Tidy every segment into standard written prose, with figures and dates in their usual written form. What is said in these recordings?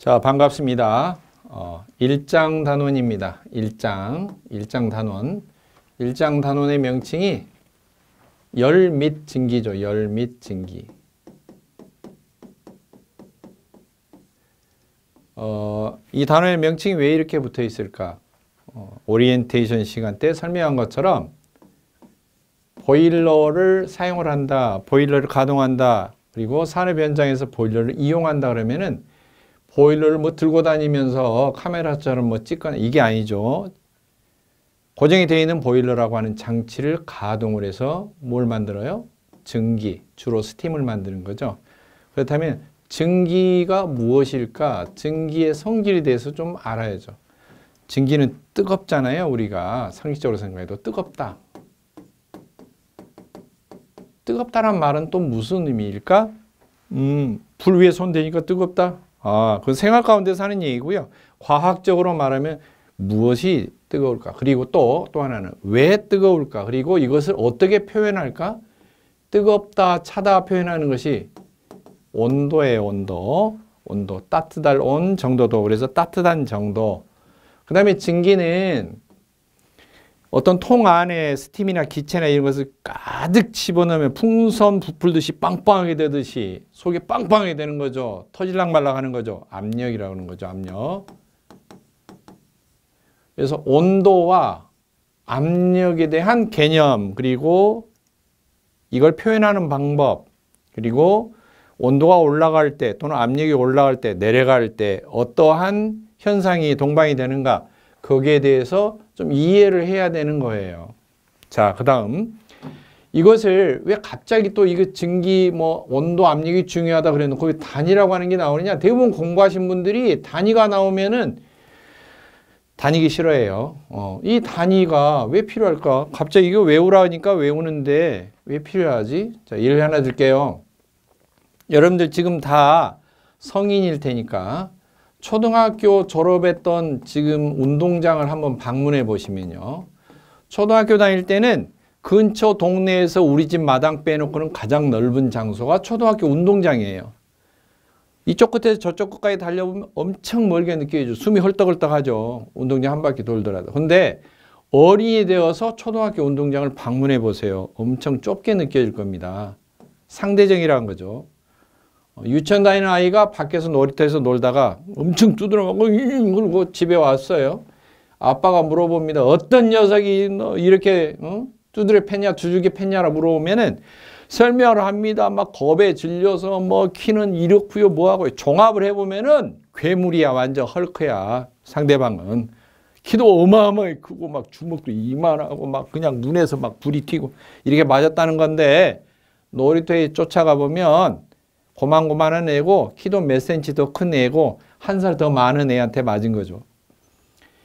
자, 반갑습니다. 일장단원입니다. 일장단원. 일장단원의 명칭이 열 및 증기죠. 열 및 증기. 이 단원의 명칭이 왜 이렇게 붙어 있을까? 오리엔테이션 시간 때 설명한 것처럼 보일러를 사용을 한다, 보일러를 가동한다, 그리고 산업 현장에서 보일러를 이용한다 그러면은 보일러를 뭐 들고 다니면서 카메라처럼 뭐 찍거나 이게 아니죠. 고정이 되어 있는 보일러라고 하는 장치를 가동을 해서 뭘 만들어요? 증기, 주로 스팀을 만드는 거죠. 그렇다면 증기가 무엇일까? 증기의 성질에 대해서 좀 알아야죠. 증기는 뜨겁잖아요. 우리가 상식적으로 생각해도 뜨겁다. 뜨겁다란 말은 또 무슨 의미일까? 불 위에 손 대니까 뜨겁다? 그 생활 가운데 사는 얘기고요. 과학적으로 말하면 무엇이 뜨거울까? 그리고 또 하나는 왜 뜨거울까? 그리고 이것을 어떻게 표현할까? 뜨겁다, 차다 표현하는 것이 온도예요. 온도. 따뜻할 온 정도도. 그래서 따뜻한 정도. 그 다음에 증기는 어떤 통 안에 스팀이나 기체나 이런 것을 가득 집어넣으면 풍선 부풀듯이 빵빵하게 되듯이 속이 빵빵하게 되는 거죠. 터질락 말락 하는 거죠. 압력이라고 하는 거죠. 압력. 그래서 온도와 압력에 대한 개념, 그리고 이걸 표현하는 방법, 그리고 온도가 올라갈 때 또는 압력이 올라갈 때, 내려갈 때 어떠한 현상이 동반이 되는가, 거기에 대해서 좀 이해를 해야 되는 거예요. 자, 그 다음 이것을 왜 갑자기 또 이거 증기 뭐 온도 압력이 중요하다 그래놓고 거기 단위라고 하는 게 나오느냐? 대부분 공부하신 분들이 단위가 나오면은 다니기 싫어해요. 이 단위가 왜 필요할까? 갑자기 이거 외우라 하니까 외우는데 왜 필요하지? 자, 예를 하나 들게요. 여러분들 지금 다 성인일 테니까 초등학교 졸업했던 지금 운동장을 한번 방문해 보시면요. 초등학교 다닐 때는 근처 동네에서 우리 집 마당 빼놓고는 가장 넓은 장소가 초등학교 운동장이에요. 이쪽 끝에서 저쪽 끝까지 달려보면 엄청 멀게 느껴지죠. 숨이 헐떡헐떡 하죠. 운동장 한 바퀴 돌더라도. 근데 어린이 되어서 초등학교 운동장을 방문해 보세요. 엄청 좁게 느껴질 겁니다. 상대적이라는 거죠. 유치원 다니는 아이가 밖에서 놀이터에서 놀다가 엄청 두드러가고 그러고 집에 왔어요. 아빠가 물어봅니다. 어떤 녀석이 너 이렇게 두드려 팼냐 두들겨 팼냐라 물어보면은 설명을 합니다. 막 겁에 질려서 뭐 키는 이렇고요 뭐하고 종합을 해보면은 괴물이야. 완전 헐크야. 상대방은 키도 어마어마하게 크고 막 주먹도 이만하고 막 그냥 눈에서 막 불이 튀고 이렇게 맞았다는 건데, 놀이터에 쫓아가 보면 고만고만한 애고 키도 몇 센치 더 큰 애고 한 살 더 많은 애한테 맞은 거죠.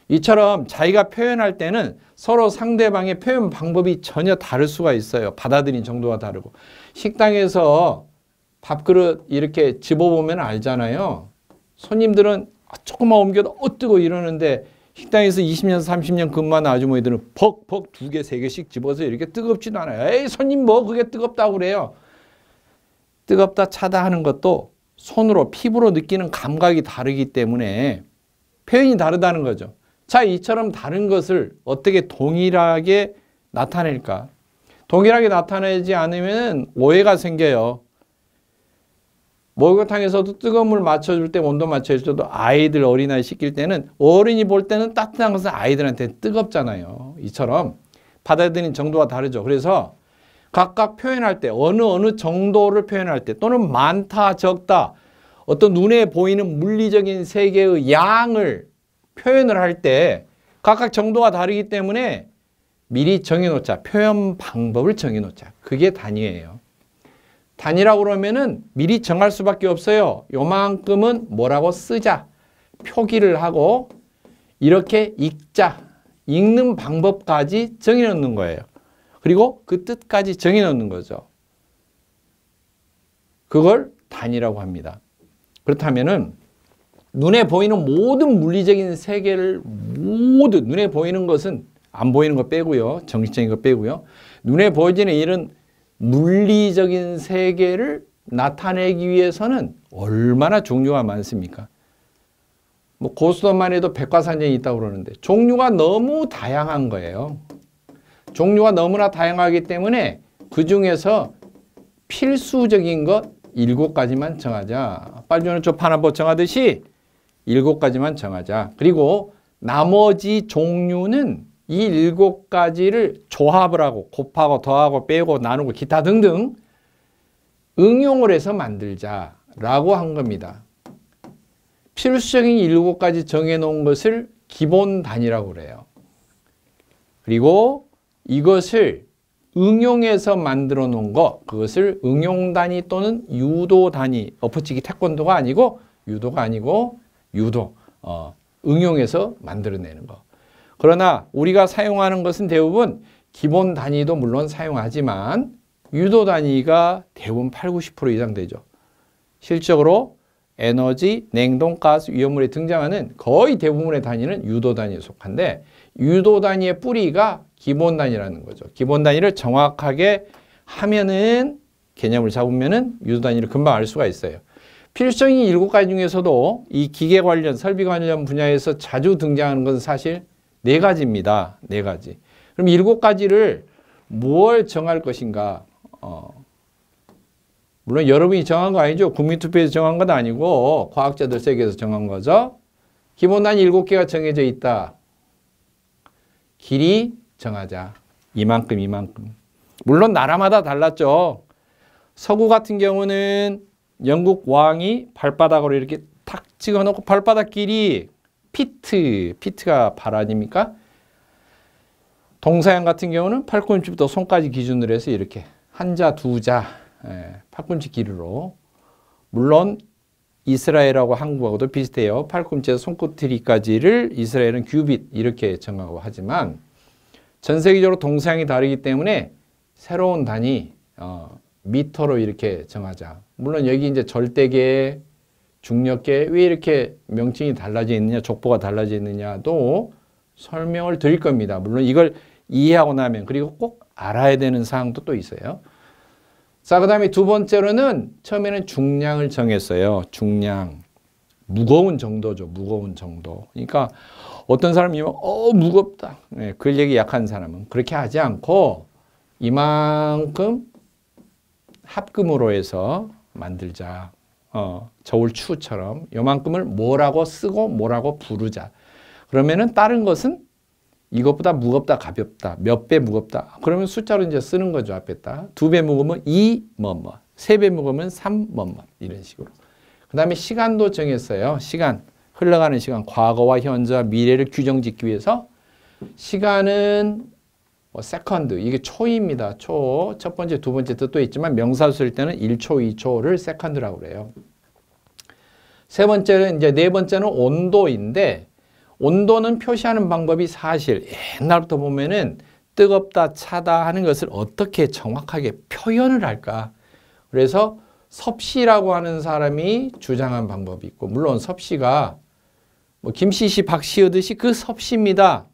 이처럼 자기가 표현할 때는 서로 상대방의 표현 방법이 전혀 다를 수가 있어요. 받아들인 정도가 다르고. 식당에서 밥그릇 이렇게 집어보면 알잖아요. 손님들은 조금만 옮겨도 뜨거 이러는데 식당에서 20년 30년 근무한 아주머니들은 벅벅 2개 3개씩 집어서 이렇게 뜨겁지도 않아요. 에이 손님 뭐 그게 뜨겁다고 그래요. 뜨겁다 차다 하는 것도 손으로 피부로 느끼는 감각이 다르기 때문에 표현이 다르다는 거죠. 자, 이처럼 다른 것을 어떻게 동일하게 나타낼까? 동일하게 나타내지 않으면 오해가 생겨요. 목욕탕에서도 뜨거운 물 맞춰줄 때 온도 맞춰줄 때도 아이들 어린아이 씻길 때는 어른이 볼 때는 따뜻한 것은 아이들한테 뜨겁잖아요. 이처럼 받아들이는 정도가 다르죠. 그래서 각각 표현할 때 어느 정도를 표현할 때 또는 많다 적다 어떤 눈에 보이는 물리적인 세계의 양을 표현을 할 때 각각 정도가 다르기 때문에 미리 정해놓자. 표현 방법을 정해놓자. 그게 단위예요. 단위라고 그러면은 미리 정할 수밖에 없어요. 요만큼은 뭐라고 쓰자. 표기를 하고 이렇게 읽자. 읽는 방법까지 정해놓는 거예요. 그리고 그 뜻까지 정해놓는 거죠. 그걸 단위라고 합니다. 그렇다면은 눈에 보이는 모든 물리적인 세계를 모두 눈에 보이는 것은 안 보이는 거 빼고요. 정신적인 거 빼고요. 눈에 보이지는 이런 물리적인 세계를 나타내기 위해서는 얼마나 종류가 많습니까? 뭐 고스톱만 해도 백과사전이 있다고 그러는데 종류가 너무 다양한 거예요. 종류가 너무나 다양하기 때문에 그 중에서 필수적인 것 7가지만 정하자. 빨주노 파남보 정하듯이 7가지만 정하자. 그리고 나머지 종류는 이 7가지를 조합을 하고 곱하고 더하고 빼고 나누고 기타 등등 응용을 해서 만들자라고 한 겁니다. 필수적인 7가지 정해놓은 것을 기본 단위라고 그래요. 그리고 이것을 응용해서 만들어 놓은 거, 그것을 응용 단위 또는 유도 단위, 엎어치기 태권도가 아니고 유도가 아니고 응용해서 만들어내는 거. 그러나 우리가 사용하는 것은 대부분 기본 단위도 물론 사용하지만 유도 단위가 대부분 80, 90% 이상 되죠. 실적으로 에너지, 냉동, 가스, 위험물에 등장하는 거의 대부분의 단위는 유도 단위에 속한데 유도 단위의 뿌리가 기본 단위라는 거죠. 기본 단위를 정확하게 하면은 개념을 잡으면은 유도 단위를 금방 알 수가 있어요. 필수적인 7가지 중에서도 이 기계 관련, 설비 관련 분야에서 자주 등장하는 것은 사실 4가지입니다. 4가지. 그럼 7가지를 뭘 정할 것인가? 물론 여러분이 정한 거 아니죠. 국민투표에서 정한 건 아니고 과학자들 세계에서 정한 거죠. 기본 단위 7개가 정해져 있다. 길이 정하자. 이만큼. 물론 나라마다 달랐죠. 서구 같은 경우는 영국 왕이 발바닥으로 이렇게 탁 찍어놓고 발바닥 길이 피트가 발 아닙니까? 동서양 같은 경우는 팔꿈치부터 손까지 기준으로 해서 이렇게 한자, 두자, 팔꿈치 길이로. 물론 이스라엘하고 한국하고도 비슷해요. 팔꿈치에서 손끝트리까지를 이스라엘은 규빗 이렇게 정하고 하지만 전 세계적으로 동서양이 다르기 때문에 새로운 단위 미터로 이렇게 정하자. 물론 여기 이제 절대계, 중력계 왜 이렇게 명칭이 달라져 있느냐, 족보가 달라져 있느냐도 설명을 드릴 겁니다. 물론 이걸 이해하고 나면 그리고 꼭 알아야 되는 사항도 또 있어요. 자, 그 다음에 두 번째로는 처음에는 중량을 정했어요. 중량. 무거운 정도죠. 무거운 정도. 그러니까 어떤 사람이면 무겁다. 근력이 약한 사람은 그렇게 하지 않고 이만큼 합금으로 해서 만들자. 저울추처럼 요만큼을 뭐라고 쓰고 뭐라고 부르자. 그러면은 다른 것은 이것보다 무겁다, 가볍다, 몇 배 무겁다. 그러면 숫자로 이제 쓰는 거죠, 앞에다. 2배 무거우면 2, 3배 무거우면 3, 이런 식으로. 그 다음에 시간도 정했어요. 시간, 흘러가는 시간, 과거와 현재와 미래를 규정짓기 위해서 시간은 세컨드, 이게 초입니다. 초, 첫 번째, 두 번째 뜻도 있지만 명사 쓸 때는 1초, 2초를 세컨드라고 그래요. 세 번째는 이제 네 번째는 온도인데 온도는 표시하는 방법이 사실 옛날부터 보면은 뜨겁다, 차다 하는 것을 어떻게 정확하게 표현을 할까? 그래서 섭씨라고 하는 사람이 주장한 방법이 있고 물론 섭씨가 뭐 김씨, 박씨하듯이 그 섭씨입니다.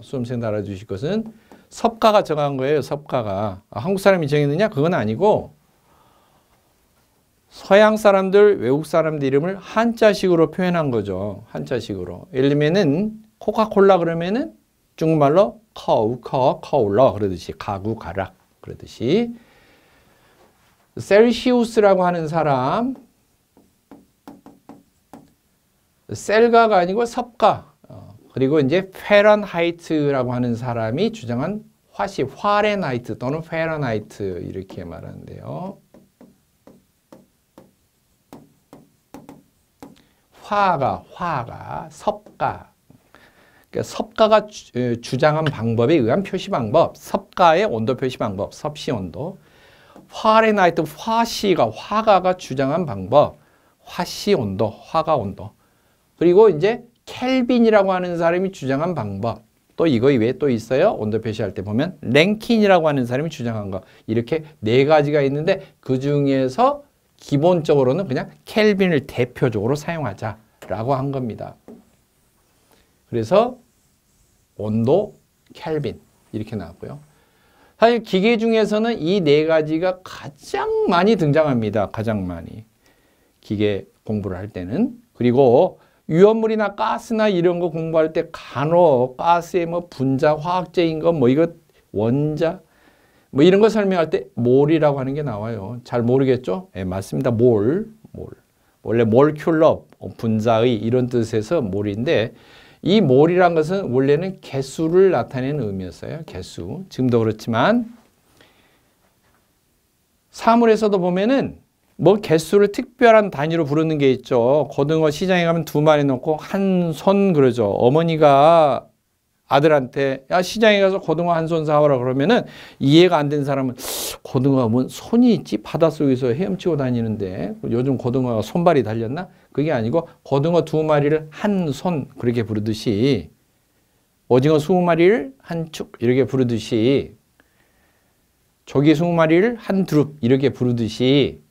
수험생 알아주실 것은 섭가가 정한 거예요. 섭가가. 한국 사람이 정했느냐? 그건 아니고 서양 사람들, 외국 사람들 이름을 한자식으로 표현한 거죠. 한자식으로. 예를 들면은 코카콜라 그러면은 중국말로 커울라 그러듯이 가구, 가락 그러듯이 셀시우스라고 하는 사람 셀가가 아니고 섭가 그리고 이제 페런하이트라고 하는 사람이 주장한 화씨, 화렌하이트 또는 페런하이트 이렇게 말하는데요. 화가 섭가. 그러니까 섭가가 주장한 방법에 의한 표시 방법, 섭가의 온도 표시 방법, 섭씨 온도. 화렌하이트, 화가가 주장한 방법, 화씨 온도, 화가 온도. 그리고 이제 켈빈이라고 하는 사람이 주장한 방법. 또 이거 이외에 또 있어요. 온도 표시할 때 보면 랭킨이라고 하는 사람이 주장한 거. 이렇게 네 가지가 있는데 그 중에서 기본적으로는 그냥 켈빈을 대표적으로 사용하자라고 한 겁니다. 그래서 온도, 켈빈 이렇게 나왔고요. 사실 기계 중에서는 이 네 가지가 가장 많이 등장합니다. 가장 많이. 기계 공부를 할 때는. 그리고 유연물이나 가스나 이런 거 공부할 때 간혹 가스의 뭐 분자, 화학제인 거, 뭐 이거 원자, 뭐 이런 거 설명할 때 몰이라고 하는 게 나와요. 잘 모르겠죠? 네, 맞습니다. 몰. 원래 몰큘러, 분자의 이런 뜻에서 몰인데 이 몰이란 것은 원래는 개수를 나타내는 의미였어요. 개수. 지금도 그렇지만 사물에서도 보면은 뭐 개수를 특별한 단위로 부르는 게 있죠. 고등어 시장에 가면 2마리 놓고 한 손 그러죠. 어머니가 아들한테 야 시장에 가서 고등어 한 손 사와라 그러면은 이해가 안 된 사람은 고등어가 뭔 손이 있지? 바닷속에서 헤엄치고 다니는데 요즘 고등어가 손발이 달렸나? 그게 아니고 고등어 2마리를 한 손 그렇게 부르듯이 오징어 20마리를 한 축 이렇게 부르듯이 조기 20마리를 한 두릅 이렇게 부르듯이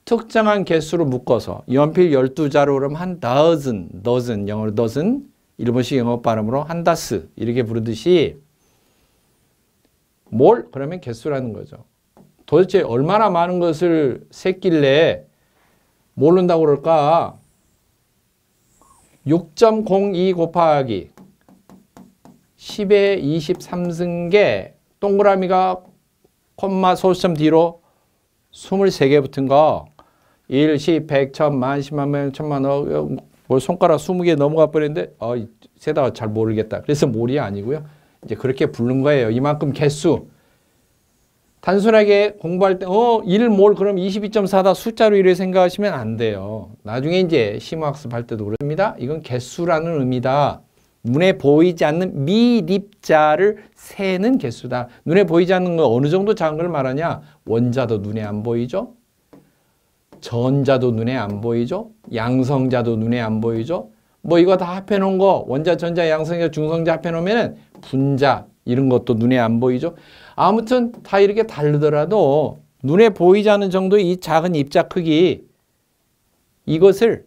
특정한 개수로 묶어서 연필 12자로 그러면 한 dozen, 영어로 dozen, 일본식 영어 발음으로 한 다스 이렇게 부르듯이 몰? 그러면 개수라는 거죠. 도대체 얼마나 많은 것을 셌길래 모른다고 그럴까? 6.02 곱하기 10의 23승계 동그라미가 콤마 소수점 뒤로 23개 붙은 거 1, 10, 100, 1000, 만, 10만, 명, 1000만, 뭐 손가락 20개 넘어가 버렸는데 세다가 잘 모르겠다. 그래서 몰이 아니고요. 이제 그렇게 부른 거예요. 이만큼 개수. 단순하게 공부할 때 1몰 그럼 22.4다 숫자로 이렇게 생각하시면 안 돼요. 나중에 이제 심화학습 할 때도 그렇습니다. 이건 개수라는 의미다. 눈에 보이지 않는 미립자를 세는 개수다. 눈에 보이지 않는 거 어느 정도 작은 걸 말하냐? 원자도 눈에 안 보이죠? 전자도 눈에 안 보이죠? 양성자도 눈에 안 보이죠? 뭐 이거 다 합해놓은 거 원자, 전자, 양성자, 중성자 합해놓으면 분자 이런 것도 눈에 안 보이죠? 아무튼 다 이렇게 다르더라도 눈에 보이지 않는 정도의 이 작은 입자 크기 이것을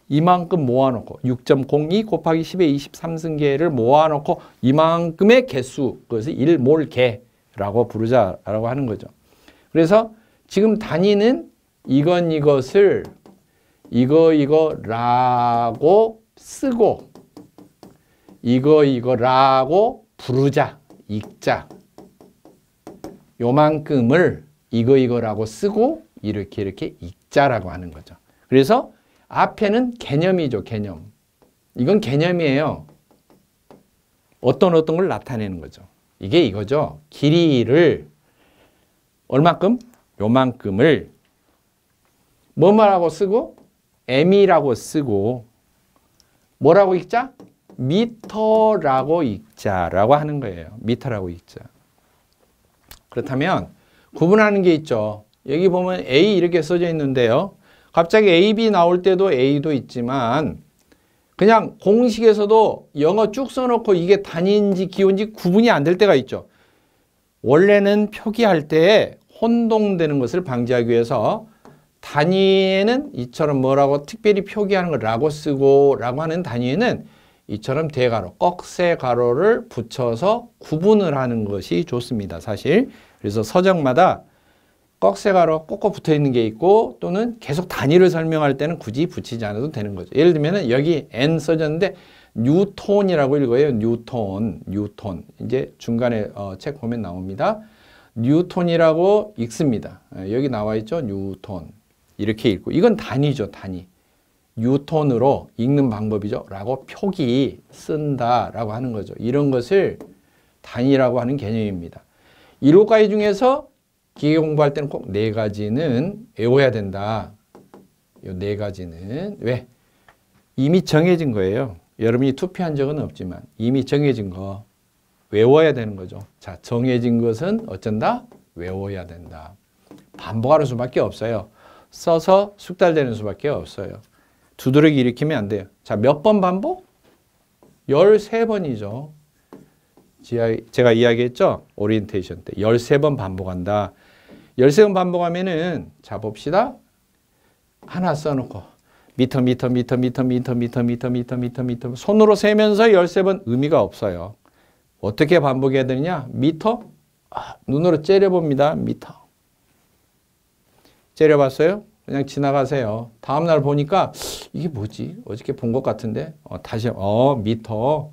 이만큼 모아놓고 6.02 곱하기 10의 23승계를 모아놓고 이만큼의 개수 그것을 1몰계라고 부르자라고 하는 거죠. 그래서 지금 단위는 이것을 이거라고 쓰고 이거라고 부르자, 읽자. 요만큼을 이거라고 쓰고 이렇게 읽자라고 하는 거죠. 그래서 앞에는 개념이죠, 개념. 이건 개념이에요. 어떤 걸 나타내는 거죠. 이게 이거죠. 길이를 얼마큼? 요만큼을 뭐라고 쓰고? m이라고 쓰고 뭐라고 읽자? 미터라고 읽자라고 하는 거예요. 미터라고 읽자. 그렇다면 구분하는 게 있죠. 여기 보면 A 이렇게 써져 있는데요. 갑자기 A, B 나올 때도 A도 있지만 그냥 공식에서도 영어 쭉 써놓고 이게 단위인지 기호인지 구분이 안 될 때가 있죠. 원래는 표기할 때 혼동되는 것을 방지하기 위해서 단위에는 이처럼 뭐라고 특별히 표기하는 걸 라고 쓰고 라고 하는 단위에는 이처럼 대가로, 꺽쇠 가로를 붙여서 구분을 하는 것이 좋습니다. 사실. 그래서 서적마다 꺽쇠 가로 꼭꼭 붙어 있는 게 있고 또는 계속 단위를 설명할 때는 굳이 붙이지 않아도 되는 거죠. 예를 들면 여기 N 써졌는데 뉴톤이라고 읽어요. 뉴톤. 이제 중간에 책 보면 나옵니다. 뉴톤이라고 읽습니다. 여기 나와 있죠. 뉴톤. 이렇게 읽고 이건 단위죠. 단위. 뉴톤으로 읽는 방법이죠. 라고 표기 쓴다라고 하는 거죠. 이런 것을 단위라고 하는 개념입니다. 7가지 중에서 기계 공부할 때는 꼭 4가지는 외워야 된다. 이 4가지는 왜? 이미 정해진 거예요. 여러분이 투표한 적은 없지만 이미 정해진 거 외워야 되는 거죠. 자, 정해진 것은 어쩐다? 외워야 된다. 반복하는 수밖에 없어요. 써서 숙달되는 수밖에 없어요. 두드러기 일으키면 안 돼요. 자, 몇 번 반복? 13번이죠. 제가 이야기했죠? 오리엔테이션 때 13번 반복한다. 13번 반복하면은 자 봅시다. 하나 써놓고 미터 손으로 세면서 13번 의미가 없어요. 어떻게 반복해야 되느냐? 미터? 눈으로 째려봅니다. 미터. 째려봤어요? 그냥 지나가세요. 다음날 보니까 이게 뭐지? 어저께 본 것 같은데 다시 미터.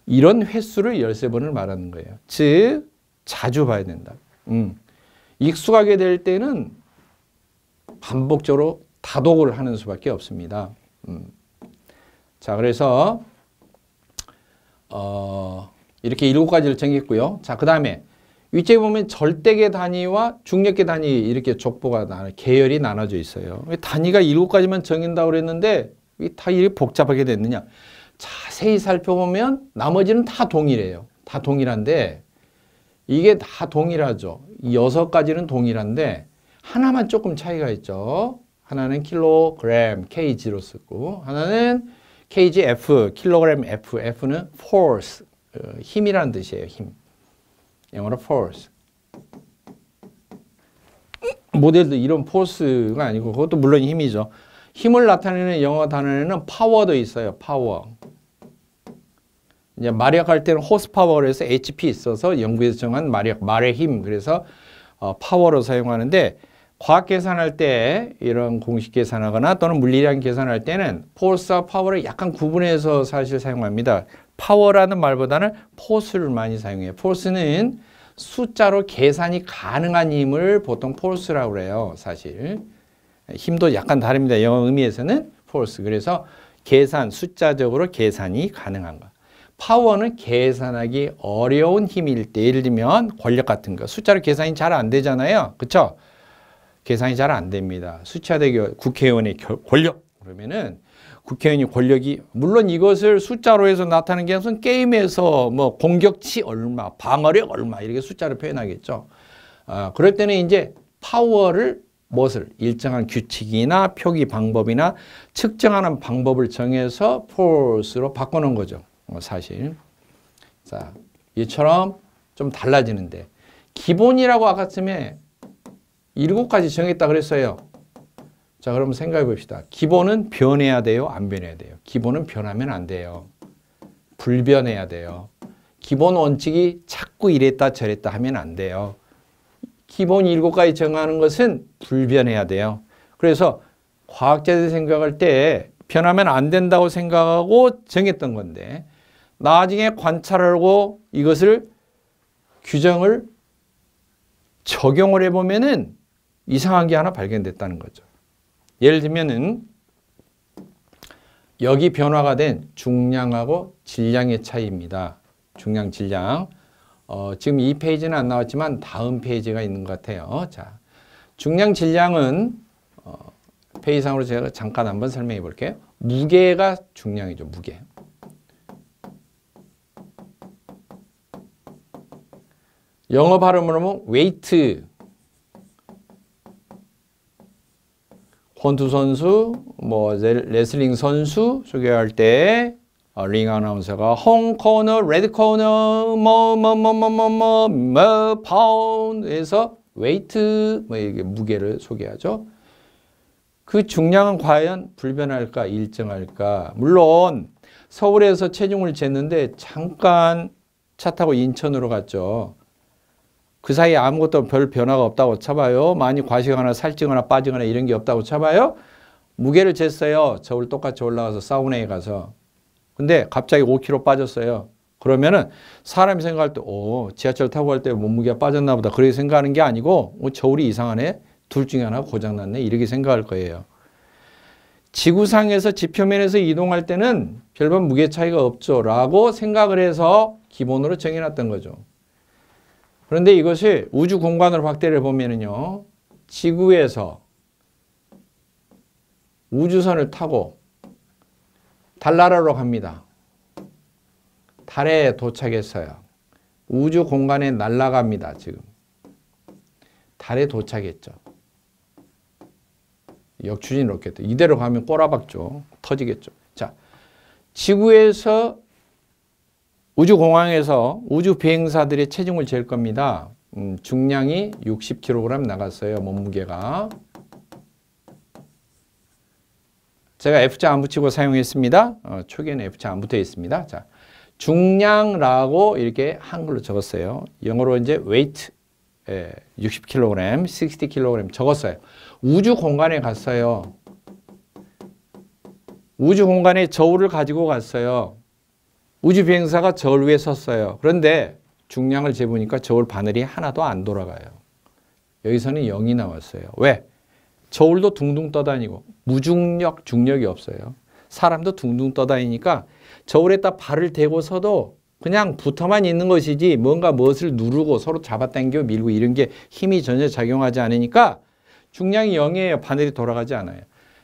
이런 횟수를 13번을 말하는 거예요. 즉 자주 봐야 된다. 익숙하게 될 때는 반복적으로 다독을 하는 수밖에 없습니다. 자, 그래서 이렇게 7가지를 정했고요. 자, 그 다음에 위쪽에 보면 절대계 단위와 중력계 단위 이렇게 족보가 계열이 나눠져 있어요. 단위가 7가지만 정한다고 그랬는데 왜 다 이렇게 복잡하게 됐느냐? 자세히 살펴보면 나머지는 다 동일해요. 다 동일한데 이게 다 동일하죠. 이 6가지는 동일한데 하나만 조금 차이가 있죠. 하나는 킬로그램, kg로 쓰고 하나는 kgf, 킬로그램 f, f는 force, 힘이라는 뜻이에요. 힘. 영어로 force. 모델도 이런 force가 아니고 그것도 물론 힘이죠. 힘을 나타내는 영어 단어에는 power도 있어요. power. 이제 마력할 때는 호스파워로 해서 HP 있어서 영국에서 정한 마력, 말의 힘. 그래서 파워로 사용하는데 과학 계산할 때 이런 공식 계산하거나 또는 물리량 계산할 때는 포스와 파워를 약간 구분해서 사실 사용합니다. 파워라는 말보다는 포스를 많이 사용해요. 포스는 숫자로 계산이 가능한 힘을 보통 포스라고 그래요. 사실 힘도 약간 다릅니다. 영어 의미에서는 포스. 그래서 계산, 숫자적으로 계산이 가능한 거. 파워는 계산하기 어려운 힘일 때, 예를 들면 권력 같은 거 숫자로 계산이 잘 안 되잖아요. 그렇죠? 계산이 잘 안 됩니다. 숫자대기 국회의원의 권력 그러면은 국회의원이 권력이 물론 이것을 숫자로 해서 나타내는 게 무슨 게임에서 뭐 공격치 얼마, 방어력 얼마 이렇게 숫자로 표현하겠죠. 그럴 때는 이제 파워를 무엇을 일정한 규칙이나 표기 방법이나 측정하는 방법을 정해서 force로 바꿔놓은 거죠. 사실. 자, 이처럼 좀 달라지는데 기본이라고 아까쯤에 7가지 정했다 그랬어요. 자, 그럼 생각해 봅시다. 기본은 변해야 돼요? 안 변해야 돼요? 기본은 변하면 안 돼요. 불변해야 돼요. 기본 원칙이 자꾸 이랬다 저랬다 하면 안 돼요. 기본 7가지 정하는 것은 불변해야 돼요. 그래서 과학자들이 생각할 때 변하면 안 된다고 생각하고 정했던 건데 나중에 관찰하고 이것을 규정을 적용을 해보면은 이상한 게 하나 발견됐다는 거죠. 예를 들면은 여기 변화가 된 중량하고 질량의 차이입니다. 중량, 질량. 지금 이 페이지는 안 나왔지만 다음 페이지가 있는 것 같아요. 자, 중량, 질량은 페이지상으로 제가 잠깐 한번 설명해 볼게요. 무게가 중량이죠. 무게. 영어 발음으로 하면 weight. 권투 선수, 뭐 레슬링 선수 소개할 때 링 아나운서가 홈 코너, 레드 코너, 파운드에서 weight, 이게 무게를 소개하죠. 그 중량은 과연 불변할까, 일정할까? 물론 서울에서 체중을 쟀는데 잠깐 차 타고 인천으로 갔죠. 그 사이에 아무것도 별 변화가 없다고 쳐봐요. 많이 과식하거나 살찌거나 빠지거나 이런 게 없다고 쳐봐요. 무게를 쟀어요. 저울 똑같이 올라가서 사우나에 가서. 근데 갑자기 5kg 빠졌어요. 그러면은 사람이 생각할 때 지하철 타고 갈 때 몸무게가 빠졌나 보다. 그렇게 생각하는 게 아니고 저울이 이상하네. 둘 중에 하나 고장났네. 이렇게 생각할 거예요. 지구상에서 지표면에서 이동할 때는 별반 무게 차이가 없죠. 라고 생각을 해서 기본으로 정해놨던 거죠. 그런데 이것을 우주 공간으로 확대를 해보면요. 지구에서 우주선을 타고 달나라로 갑니다. 달에 도착했어요. 우주 공간에 날아갑니다. 지금. 달에 도착했죠. 역추진이 없겠다. 이대로 가면 꼬라박죠. 터지겠죠. 자, 지구에서 우주공항에서 우주 비행사들의 체중을 잴 겁니다. 중량이 60kg 나갔어요. 몸무게가. 제가 F자 안 붙이고 사용했습니다. 초기에는 F자 안 붙어 있습니다. 자, 중량라고 이렇게 한글로 적었어요. 영어로 이제 weight, 60kg, 60kg 적었어요. 우주 공간에 갔어요. 우주 공간에 저울을 가지고 갔어요. 우주 비행사가 저울 위에 섰어요. 그런데 중량을 재보니까 저울 바늘이 하나도 안 돌아가요. 여기서는 0이 나왔어요. 왜? 저울도 둥둥 떠다니고 무중력, 중력이 없어요. 사람도 둥둥 떠다니니까 저울에다 발을 대고 서도 그냥 붙어만 있는 것이지 뭔가 무엇을 누르고 서로 잡아당겨 밀고 이런 게 힘이 전혀 작용하지 않으니까 중량이 0이에요. 바늘이 돌아가지 않아요.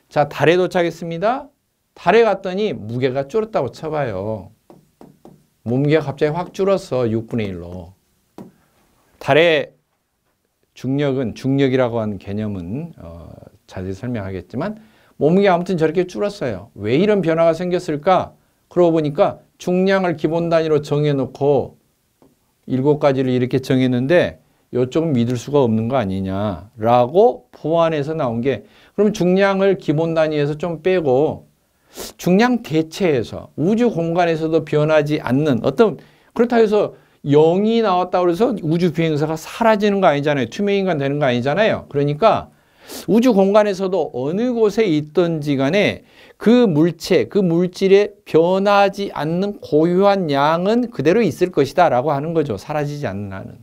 자, 달에 도착했습니다. 달에 갔더니 무게가 줄었다고 쳐봐요. 몸무게가 갑자기 확 줄었어. 6분의 1로. 달의 중력은, 중력이라고 하는 개념은 자세히 설명하겠지만 몸무게가 아무튼 저렇게 줄었어요. 왜 이런 변화가 생겼을까? 그러고 보니까 중량을 기본 단위로 정해놓고 7가지를 이렇게 정했는데 이쪽은 믿을 수가 없는 거 아니냐라고 보완해서 나온 게, 그럼 중량을 기본 단위에서 좀 빼고 중량 대체해서 우주 공간에서도 변하지 않는 어떤, 그렇다고 해서 0이 나왔다고 해서 우주 비행사가 사라지는 거 아니잖아요. 투명인간 되는 거 아니잖아요. 그러니까 우주 공간에서도 어느 곳에 있든지 간에 그 물체, 그 물질에 변하지 않는 고유한 양은 그대로 있을 것이다 라고 하는 거죠. 사라지지 않는 한은.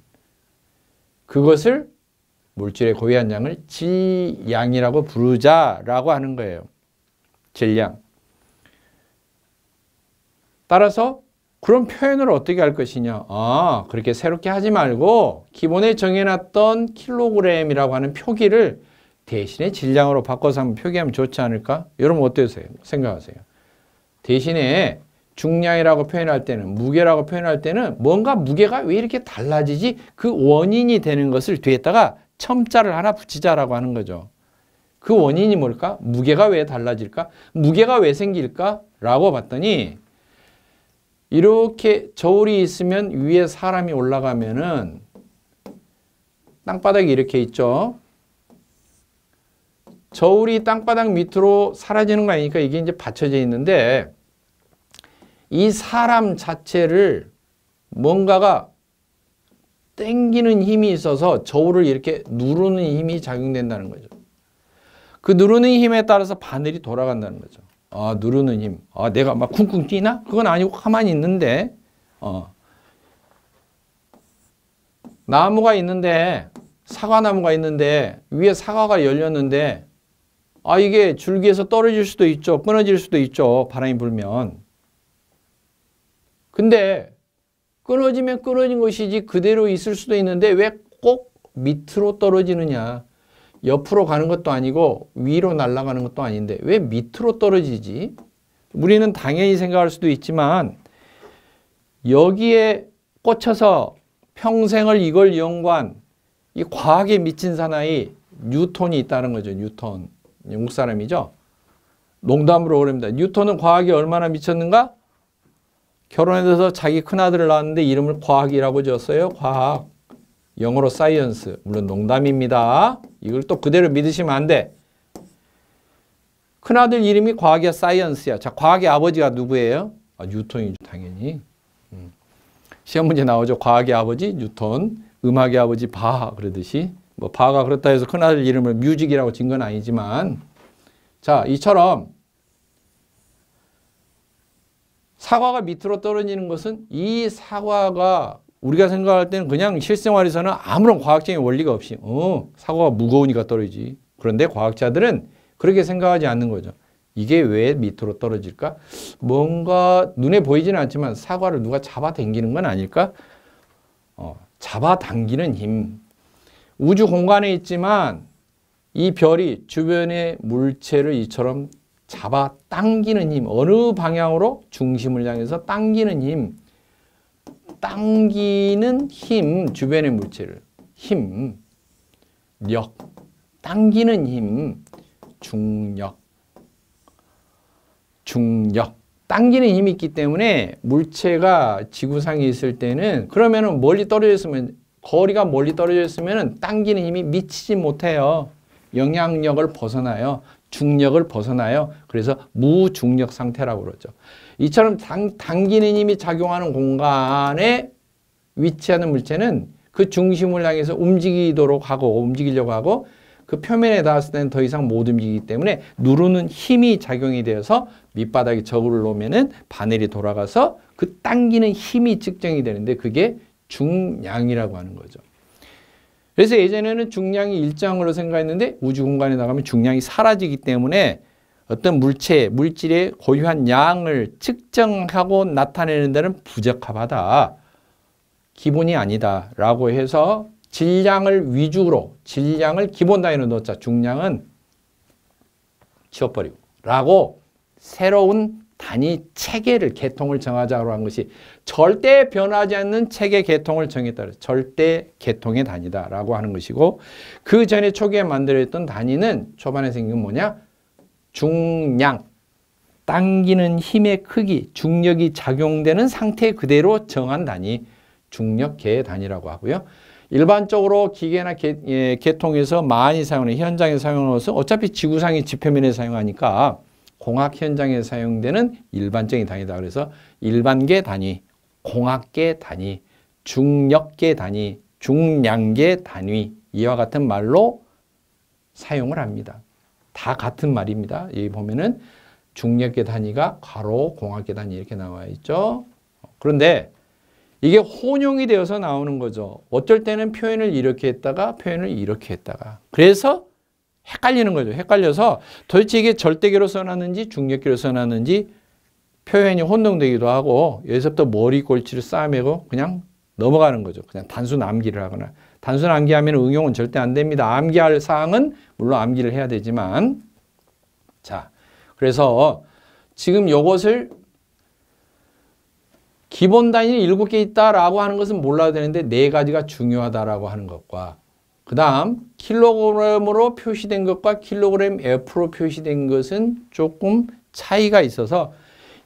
그것을 물질의 고유한 양을 질량이라고 부르자라고 하는 거예요. 질량. 따라서 그런 표현을 어떻게 할 것이냐. 그렇게 새롭게 하지 말고 기본에 정해놨던 킬로그램이라고 하는 표기를 대신에 질량으로 바꿔서 한번 표기하면 좋지 않을까? 여러분 어떠세요? 생각하세요. 대신에 중량이라고 표현할 때는, 무게라고 표현할 때는 뭔가 무게가 왜 이렇게 달라지지? 그 원인이 되는 것을 뒤에다가 첨자를 하나 붙이자라고 하는 거죠. 그 원인이 뭘까? 무게가 왜 달라질까? 무게가 왜 생길까? 라고 봤더니 이렇게 저울이 있으면 위에 사람이 올라가면은 땅바닥이 이렇게 있죠. 저울이 땅바닥 밑으로 사라지는 거 아니니까 이게 이제 받쳐져 있는데 이 사람 자체를 뭔가가 당기는 힘이 있어서 저울을 이렇게 누르는 힘이 작용된다는 거죠. 그 누르는 힘에 따라서 바늘이 돌아간다는 거죠. 누르는 힘. 내가 막 쿵쿵 뛰나? 그건 아니고 가만히 있는데, 나무가 있는데, 사과나무가 있는데, 위에 사과가 열렸는데, 이게 줄기에서 떨어질 수도 있죠. 끊어질 수도 있죠. 바람이 불면. 근데, 끊어지면 끊어진 것이지 그대로 있을 수도 있는데, 왜 꼭 밑으로 떨어지느냐? 옆으로 가는 것도 아니고 위로 날아가는 것도 아닌데 왜 밑으로 떨어지지? 우리는 당연히 생각할 수도 있지만 여기에 꽂혀서 평생을 이걸 연구한 이 과학에 미친 사나이 뉴턴이 있다는 거죠. 뉴턴. 영국 사람이죠. 농담으로 그럽니다. 뉴턴은 과학에 얼마나 미쳤는가? 결혼해서 자기 큰아들을 낳았는데 이름을 과학이라고 지었어요. 과학. 영어로 사이언스. 물론 농담입니다. 이걸 또 그대로 믿으시면 안 돼. 큰아들 이름이 과학이야, 사이언스야. 자, 과학의 아버지가 누구예요? 뉴턴이죠, 당연히. 시험 문제 나오죠. 과학의 아버지 뉴턴, 음악의 아버지 바 그러듯이. 뭐 바가 그렇다 해서 큰아들 이름을 뮤직이라고 진 건 아니지만, 자, 이처럼 사과가 밑으로 떨어지는 것은 이 사과가 우리가 생각할 때는 그냥 실생활에서는 아무런 과학적인 원리가 없이 사과가 무거우니까 떨어지지. 그런데 과학자들은 그렇게 생각하지 않는 거죠. 이게 왜 밑으로 떨어질까? 뭔가 눈에 보이지는 않지만 사과를 누가 잡아당기는 건 아닐까? 잡아당기는 힘. 우주 공간에 있지만 이 별이 주변의 물체를 이처럼 잡아당기는 힘. 어느 방향으로? 중심을 향해서 당기는 힘. 당기는 힘, 주변의 물체를. 힘, 력, 당기는 힘, 중력. 중력. 당기는 힘이 있기 때문에 물체가 지구상에 있을 때는 그러면은 멀리 떨어져 있으면, 거리가 멀리 떨어져 있으면 당기는 힘이 미치지 못해요. 영향력을 벗어나요. 중력을 벗어나요. 그래서 무중력 상태라고 그러죠. 이처럼 당기는 힘이 작용하는 공간에 위치하는 물체는 그 중심을 향해서 움직이려고 하고 그 표면에 닿았을 때는 더 이상 못 움직이기 때문에 누르는 힘이 작용이 되어서 밑바닥에 저울을 놓으면은 바늘이 돌아가서 그 당기는 힘이 측정이 되는데 그게 중량이라고 하는 거죠. 그래서 예전에는 중량이 일정한 걸로 생각했는데 우주 공간에 나가면 중량이 사라지기 때문에 어떤 물질의 고유한 양을 측정하고 나타내는 데는 부적합하다. 기본이 아니다. 라고 해서 질량을 위주로 질량을 기본 단위로 넣자. 중량은 지워버리고 라고 새로운 단위 체계를 개통을 정하자고 한 것이 절대 변하지 않는 체계 개통을 정했다. 절대 개통의 단위다라고 하는 것이고 그 전에 초기에 만들어졌던 단위는 초반에 생긴 뭐냐? 중량, 당기는 힘의 크기, 중력이 작용되는 상태 그대로 정한 단위, 중력계의 단위라고 하고요. 일반적으로 기계나 계통에서 많이 사용하는 현장에 사용하는 것은 어차피 지구상의 지표면에 사용하니까 공학 현장에 사용되는 일반적인 단위다. 그래서 일반계 단위, 공학계 단위, 중력계 단위, 중량계 단위 이와 같은 말로 사용을 합니다. 다 같은 말입니다. 여기 보면은 중력계 단위가 괄호 공학계 단위 이렇게 나와 있죠. 그런데 이게 혼용이 되어서 나오는 거죠. 어쩔 때는 표현을 이렇게 했다가 표현을 이렇게 했다가. 그래서 헷갈리는 거죠. 헷갈려서 도대체 이게 절대계로 써놨는지 중력계로 써놨는지 표현이 혼동되기도 하고 여기서부터 머리 꼴치를 쌓아매고 그냥 넘어가는 거죠. 그냥 단순 암기를 하거나. 단순 암기하면 응용은 절대 안 됩니다. 암기할 사항은 물론 암기를 해야 되지만 자, 그래서 지금 이것을 기본 단위는 7개 있다라고 하는 것은 몰라야 되는데 4가지가 중요하다라고 하는 것과 그 다음 킬로그램으로 표시된 것과 킬로그램 F로 표시된 것은 조금 차이가 있어서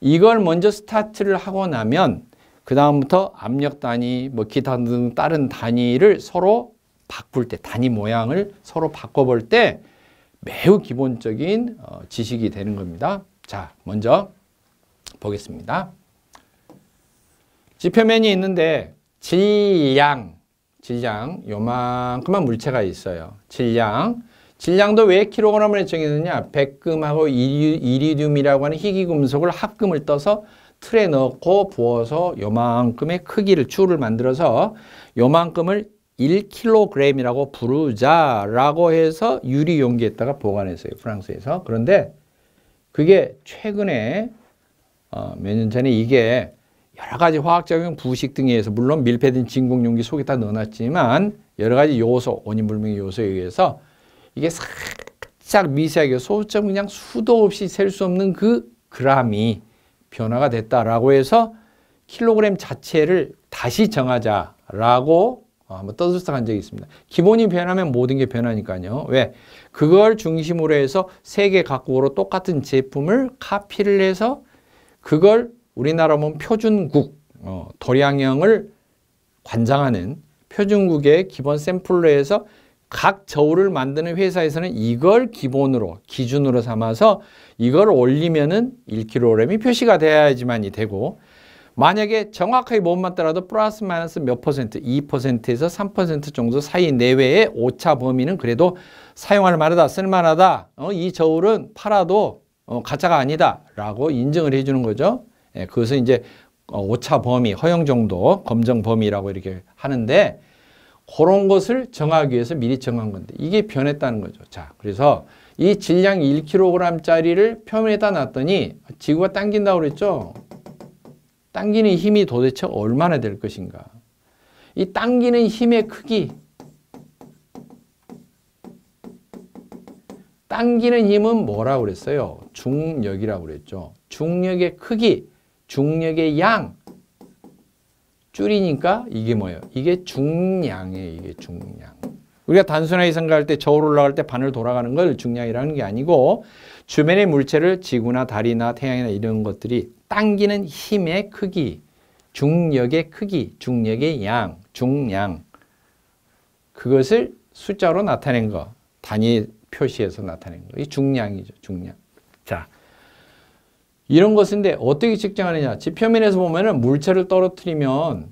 이걸 먼저 스타트를 하고 나면 그 다음부터 압력 단위, 뭐 기타 등 다른 단위를 서로 바꿀 때 단위 모양을 서로 바꿔볼 때 매우 기본적인 지식이 되는 겁니다. 자, 먼저 보겠습니다. 지표면이 있는데 질량 요만큼만 물체가 있어요. 질량도 왜 킬로그램을 정했느냐? 백금하고 이리듐이라고 하는 희귀금속을 합금을 떠서 틀에 넣고 부어서 요만큼의 크기를 추를 만들어서 요만큼을 1kg이라고 부르자라고 해서 유리 용기에다가 보관했어요. 프랑스에서. 그런데 그게 최근에 몇 년 전에 이게 여러 가지 화학작용, 부식 등에 의해서 물론 밀폐된 진공 용기 속에 다 넣어놨지만 여러 가지 요소, 원인불명 요소에 의해서 이게 살짝 미세하게 소수점 그냥 수도 없이 셀 수 없는 그 그람이 변화가 됐다라고 해서 킬로그램 자체를 다시 정하자라고 한번 떠들썩한 적이 있습니다. 기본이 변하면 모든 게 변하니까요. 왜? 그걸 중심으로 해서 세계 각국으로 똑같은 제품을 카피를 해서 그걸 우리나라 보면 표준국, 도량형을 관장하는 표준국의 기본 샘플로 해서 각 저울을 만드는 회사에서는 이걸 기준으로 삼아서 이걸 올리면은 1kg이 표시가 돼야지만이 되고 만약에 정확하게 못 맞더라도 플러스 마이너스 몇 퍼센트, 2%에서 3% 정도 사이 내외의 오차 범위는 그래도 사용할 만하다, 쓸만하다. 이 저울은 팔아도 가짜가 아니다 라고 인정을 해주는 거죠. 예, 그것은 이제 오차 범위, 허용 정도, 검정 범위라고 이렇게 하는데 그런 것을 정하기 위해서 미리 정한 건데 이게 변했다는 거죠. 자, 그래서 이 질량 1kg짜리를 표면에다 놨더니 지구가 당긴다고 그랬죠. 당기는 힘이 도대체 얼마나 될 것인가. 이 당기는 힘의 크기. 당기는 힘은 뭐라고 그랬어요? 중력이라고 그랬죠. 중력의 크기, 중력의 양. 줄이니까 이게 뭐예요? 이게 중량이에요. 이게 중량. 우리가 단순하게 생각할 때 저울 올라갈 때 바늘 돌아가는 걸 중량이라는 게 아니고 주변의 물체를 지구나 달이나 태양이나 이런 것들이 당기는 힘의 크기, 중력의 크기, 중력의 양, 중량. 그것을 숫자로 나타낸 거. 단위 표시해서 나타낸 거. 이 중량이죠. 중량. 자, 이런 것인데 어떻게 측정하느냐. 지표면에서 보면은 물체를 떨어뜨리면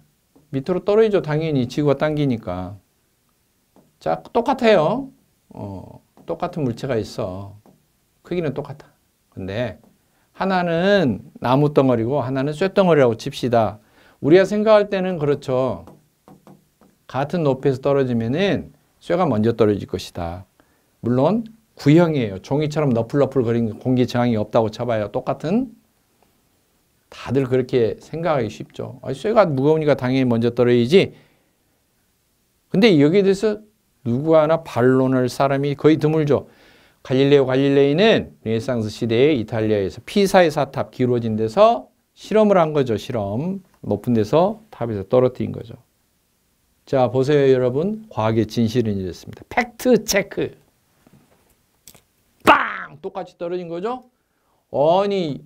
밑으로 떨어지죠. 당연히 지구가 당기니까. 자, 똑같아요. 똑같은 물체가 있어. 크기는 똑같아. 근데 하나는 나무 덩어리고 하나는 쇳덩어리라고 칩시다. 우리가 생각할 때는 그렇죠. 같은 높이에서 떨어지면은 쇠가 먼저 떨어질 것이다. 물론 구형이에요. 종이처럼 너플너플 거리는 공기 저항이 없다고 쳐봐요. 똑같은. 다들 그렇게 생각하기 쉽죠. 쇠가 무거우니까 당연히 먼저 떨어지지. 근데 여기에 대해서 누구 하나 반론할 사람이 거의 드물죠. 갈릴레오 갈릴레이는 르네상스 시대에 이탈리아에서 피사의 사탑 기울어진 데서 실험을 한 거죠. 실험. 높은 데서 탑에서 떨어뜨린 거죠. 자, 보세요, 여러분. 과학의 진실은 이랬습니다. 팩트 체크. 빵! 똑같이 떨어진 거죠? 아니,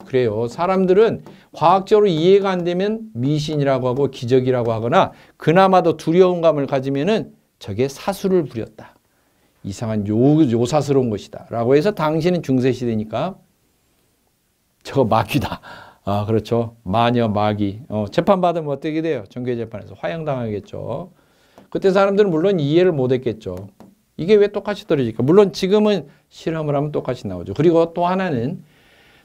그래요. 사람들은 과학적으로 이해가 안 되면 미신이라고 하고 기적이라고 하거나 그나마도 두려운 감을 가지면은 저게 사수를 부렸다. 이상한 요사스러운 것이다. 라고 해서 당신은 중세시대니까 저거 마귀다. 아, 그렇죠. 마녀, 마귀. 재판받으면 어떻게 돼요? 정교재판에서 화형당하겠죠. 그때 사람들은 물론 이해를 못했겠죠. 이게 왜 똑같이 떨어질까? 물론 지금은 실험을 하면 똑같이 나오죠. 그리고 또 하나는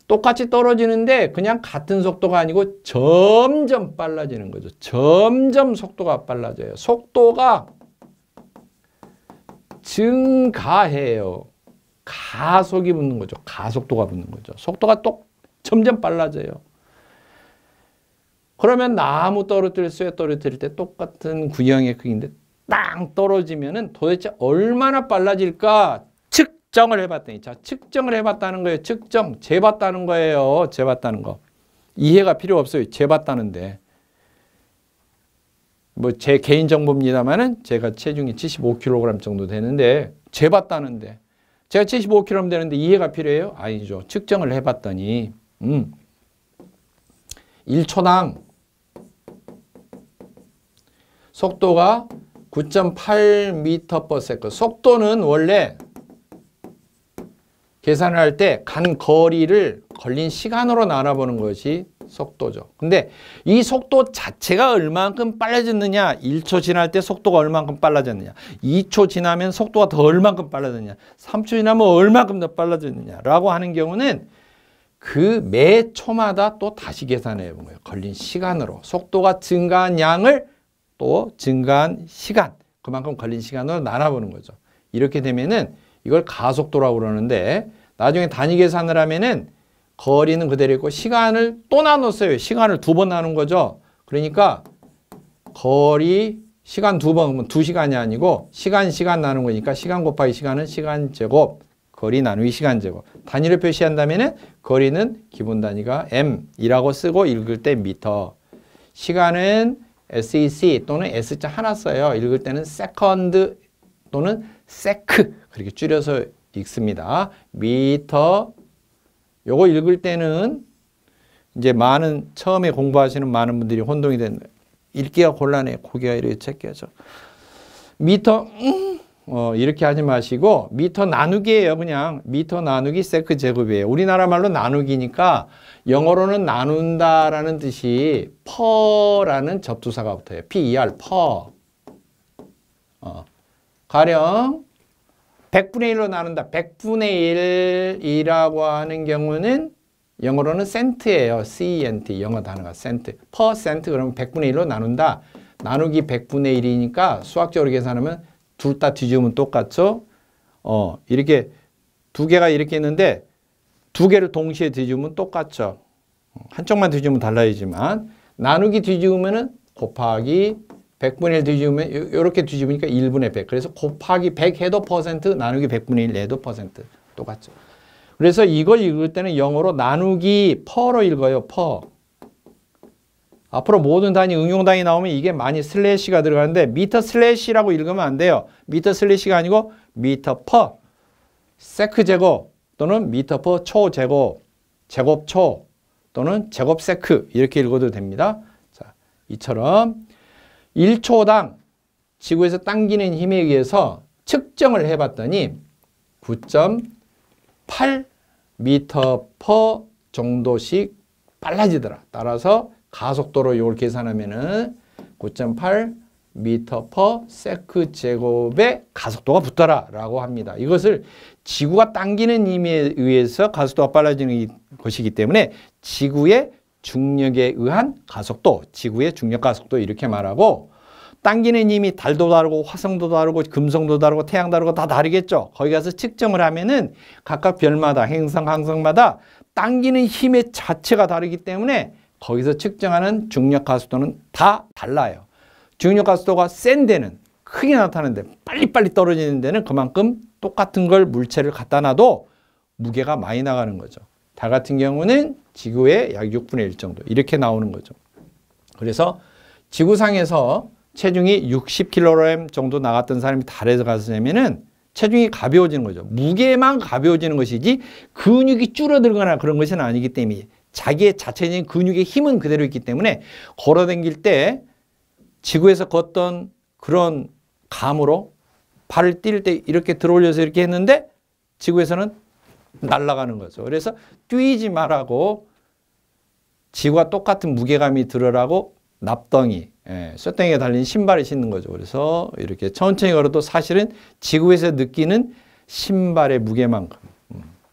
똑같이 떨어지는데 그냥 같은 속도가 아니고 점점 빨라지는 거죠. 점점 속도가 빨라져요. 속도가 증가해요. 가속이 붙는 거죠. 가속도가 붙는 거죠. 속도가 점점 빨라져요. 그러면 나무 떨어뜨릴 쇠 떨어뜨릴 때 똑같은 구형의 크기인데 땅 떨어지면은 도대체 얼마나 빨라질까 측정을 해봤더니, 자, 측정을 해봤다는 거예요. 측정, 재봤다는 거예요. 재봤다는 거. 이해가 필요 없어요. 재봤다는데. 뭐 제 개인 정보입니다만은 제가 체중이 75kg 정도 되는데 재봤다는데 제가 75kg 되는데 이해가 필요해요? 아니죠. 측정을 해봤더니 1초당 속도가 9.8m/s. 속도는 원래 계산을 할 때 간 거리를 걸린 시간으로 나눠보는 것이 속도죠. 근데 이 속도 자체가 얼만큼 빨라졌느냐, 1초 지날 때 속도가 얼만큼 빨라졌느냐, 2초 지나면 속도가 더 얼만큼 빨라졌느냐, 3초 지나면 얼만큼 더 빨라졌느냐 라고 하는 경우는 그 매 초마다 또 다시 계산해 본 거예요. 걸린 시간으로. 속도가 증가한 양을 또 증가한 시간, 그만큼 걸린 시간으로 나눠보는 거죠. 이렇게 되면은 이걸 가속도라고 그러는데 나중에 단위 계산을 하면은 거리는 그대로 있고 시간을 또 나눴어요. 시간을 2번 나눈 거죠. 그러니까 거리 시간 2번 그러면 2시간이 아니고 시간 나눈 거니까 시간 곱하기 시간은 시간 제곱, 거리 나누기 시간 제곱. 단위를 표시한다면은 거리는 기본 단위가 m이라고 쓰고 읽을 때 미터. 시간은 SEC 또는 S자 하나 써요. 읽을 때는 세컨드 또는 세크 그렇게 줄여서 읽습니다. 미터. 요거 읽을 때는 이제 처음에 공부하시는 많은 분들이 혼동이 된 읽기가 곤란해요. 고개가 이렇게 제껴져. 미터 이렇게 하지 마시고 미터 나누기예요. 그냥 미터 나누기 세크 제곱이에요. 우리나라 말로 나누기니까 영어로는 나눈다라는 뜻이 퍼라는 접두사가 붙어요. PER 퍼. 가령 100분의 1로 나눈다. 100분의 1이라고 하는 경우는 영어로는 센트예요. CENT 영어 단어가 센트. 퍼센트 그러면 100분의 1로 나눈다. 나누기 100분의 1이니까 수학적으로 계산하면 둘 다 뒤집으면 똑같죠. 이렇게 두 개가 이렇게 있는데 두 개를 동시에 뒤집으면 똑같죠. 한쪽만 뒤집으면 달라지지만 나누기 뒤집으면은 곱하기 100분의 1 뒤집으면 이렇게 뒤집으니까 1분의 100. 그래서 곱하기 100 해도 퍼센트, 나누기 100분의 1 해도 퍼센트. 똑같죠. 그래서 이걸 읽을 때는 영어로 나누기 퍼로 읽어요. 퍼. 앞으로 모든 단위, 응용 단위 나오면 이게 많이 슬래시가 들어가는데 미터 슬래시라고 읽으면 안 돼요. 미터 슬래시가 아니고 미터 퍼 세크 제곱 또는 미터 퍼 초 제곱, 제곱 초 또는 제곱 세크 이렇게 읽어도 됩니다. 자, 이처럼 1초당 지구에서 당기는 힘에 의해서 측정을 해봤더니 9.8m/s 정도씩 빨라지더라. 따라서 가속도로 이걸 계산하면은 9.8 미터 퍼 세크 제곱의 가속도가 붙더라 라고 합니다. 이것을 지구가 당기는 힘에 의해서 가속도가 빨라지는 것이기 때문에 지구의 중력에 의한 가속도, 지구의 중력 가속도 이렇게 말하고, 당기는 힘이 달도 다르고 화성도 다르고 금성도 다르고 태양 다르고 다 다르겠죠. 거기 가서 측정을 하면은 각각 별마다 행성, 항성마다 당기는 힘의 자체가 다르기 때문에 거기서 측정하는 중력 가속도는 다 달라요. 중력 가속도가 센 데는, 크게 나타나는 데, 빨리빨리 떨어지는 데는 그만큼 똑같은 걸 물체를 갖다 놔도 무게가 많이 나가는 거죠. 달 같은 경우는 지구의 약 6분의 1 정도 이렇게 나오는 거죠. 그래서 지구상에서 체중이 60kg 정도 나갔던 사람이 달에 가서냐면은 체중이 가벼워지는 거죠. 무게만 가벼워지는 것이지 근육이 줄어들거나 그런 것은 아니기 때문에 자기의 자체적인 근육의 힘은 그대로 있기 때문에 걸어다닐 때 지구에서 걷던 그런 감으로 발을 뛸 때 이렇게 들어올려서 이렇게 했는데 지구에서는 날아가는 거죠. 그래서 뛰지 말라고 지구와 똑같은 무게감이 들으라고 납덩이, 쇳덩이에 달린 신발을 신는 거죠. 그래서 이렇게 천천히 걸어도 사실은 지구에서 느끼는 신발의 무게만큼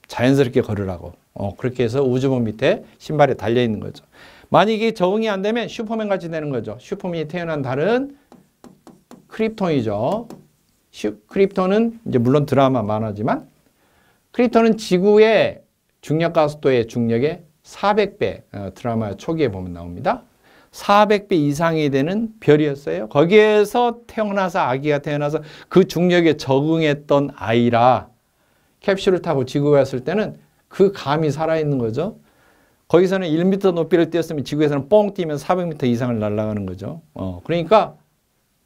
자연스럽게 걸으라고 그렇게 해서 우주봉 밑에 신발이 달려 있는 거죠. 만약에 적응이 안 되면 슈퍼맨 같이 되는 거죠. 슈퍼맨이 태어난 달은 크립톤이죠. 크립톤은 이제 물론 드라마 만화지만 크립톤은 지구의 중력 가속도의 중력의 400배, 드라마 초기에 보면 나옵니다. 400배 이상이 되는 별이었어요. 거기에서 태어나서 아기가 태어나서 그 중력에 적응했던 아이라 캡슐을 타고 지구에 왔을 때는 그 감이 살아있는 거죠. 거기서는 1m 높이를 뛰었으면 지구에서는 뻥 뛰면 400m 이상을 날아가는 거죠. 그러니까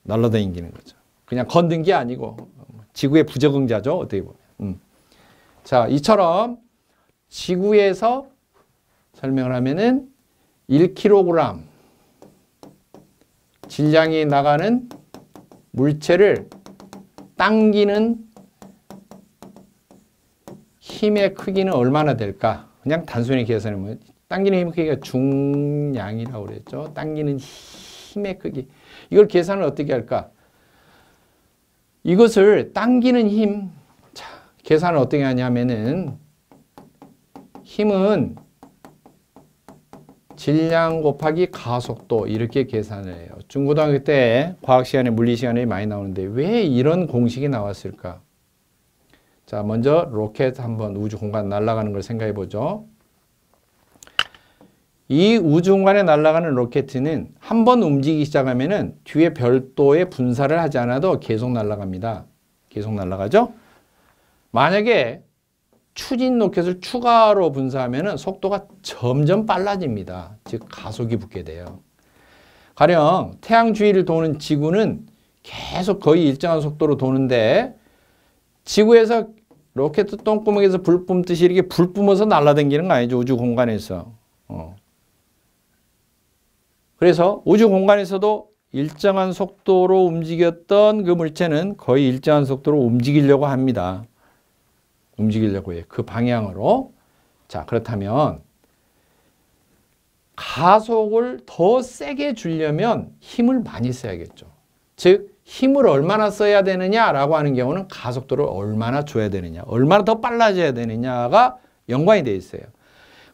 날아다니는 거죠. 그냥 건든 게 아니고 지구의 부적응자죠. 어떻게 보면. 자, 이처럼 지구에서 설명을 하면은 1kg 질량이 나가는 물체를 당기는 힘의 크기는 얼마나 될까? 그냥 단순히 계산하면 당기는 힘의 크기가 중량이라고 그랬죠. 당기는 힘의 크기. 이걸 계산을 어떻게 할까? 이것을 당기는 힘, 자, 계산을 어떻게 하냐면은 힘은 질량 곱하기 가속도 이렇게 계산을 해요. 중고등학교 때 과학 시간에 물리 시간에 많이 나오는데 왜 이런 공식이 나왔을까? 자, 먼저 로켓 한번 우주 공간 날아가는 걸 생각해 보죠. 이 우주 공간에 날아가는 로켓은 한 번 움직이기 시작하면은 뒤에 별도의 분사를 하지 않아도 계속 날아갑니다. 계속 날아가죠? 만약에 추진 로켓을 추가로 분사하면 속도가 점점 빨라집니다. 즉 가속이 붙게 돼요. 가령 태양 주위를 도는 지구는 계속 거의 일정한 속도로 도는데 지구에서 로켓 똥구멍에서 불 뿜듯이 이렇게 불 뿜어서 날아다니는 거 아니죠. 우주 공간에서. 그래서 우주 공간에서도 일정한 속도로 움직였던 그 물체는 거의 일정한 속도로 움직이려고 합니다. 움직이려고 해요. 그 방향으로. 자, 그렇다면 가속을 더 세게 주려면 힘을 많이 써야겠죠. 즉 힘을 얼마나 써야 되느냐라고 하는 경우는 가속도를 얼마나 줘야 되느냐, 얼마나 더 빨라져야 되느냐가 연관이 되어 있어요.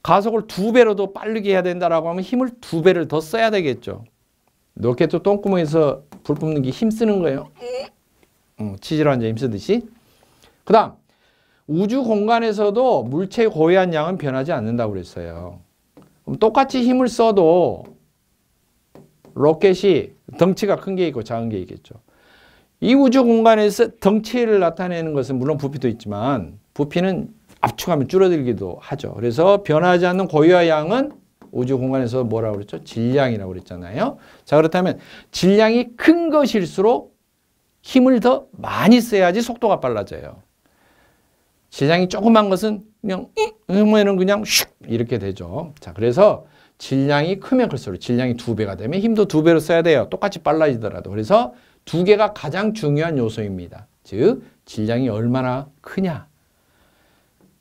가속을 2배로 더 빠르게 해야 된다라고 하면 힘을 2배를 더 써야 되겠죠. 로켓 똥구멍에서 불 뿜는 게 힘 쓰는 거예요. 치즈로 앉아 힘 쓰듯이. 그 다음 우주 공간에서도 물체의 고유한 양은 변하지 않는다고 그랬어요. 그럼 똑같이 힘을 써도 로켓이 덩치가 큰 게 있고 작은 게 있겠죠. 이 우주 공간에서 덩치를 나타내는 것은 물론 부피도 있지만 부피는 압축하면 줄어들기도 하죠. 그래서 변하지 않는 고유한 양은 우주 공간에서 뭐라고 그랬죠? 질량이라고 그랬잖아요. 자, 그렇다면 질량이 큰 것일수록 힘을 더 많이 써야지 속도가 빨라져요. 질량이 조그만 것은 그냥 슉 이렇게 되죠. 자, 그래서 질량이 크면 클수록 질량이 2배가 되면 힘도 2배로 써야 돼요. 똑같이 빨라지더라도. 그래서 2개가 가장 중요한 요소입니다. 즉 질량이 얼마나 크냐,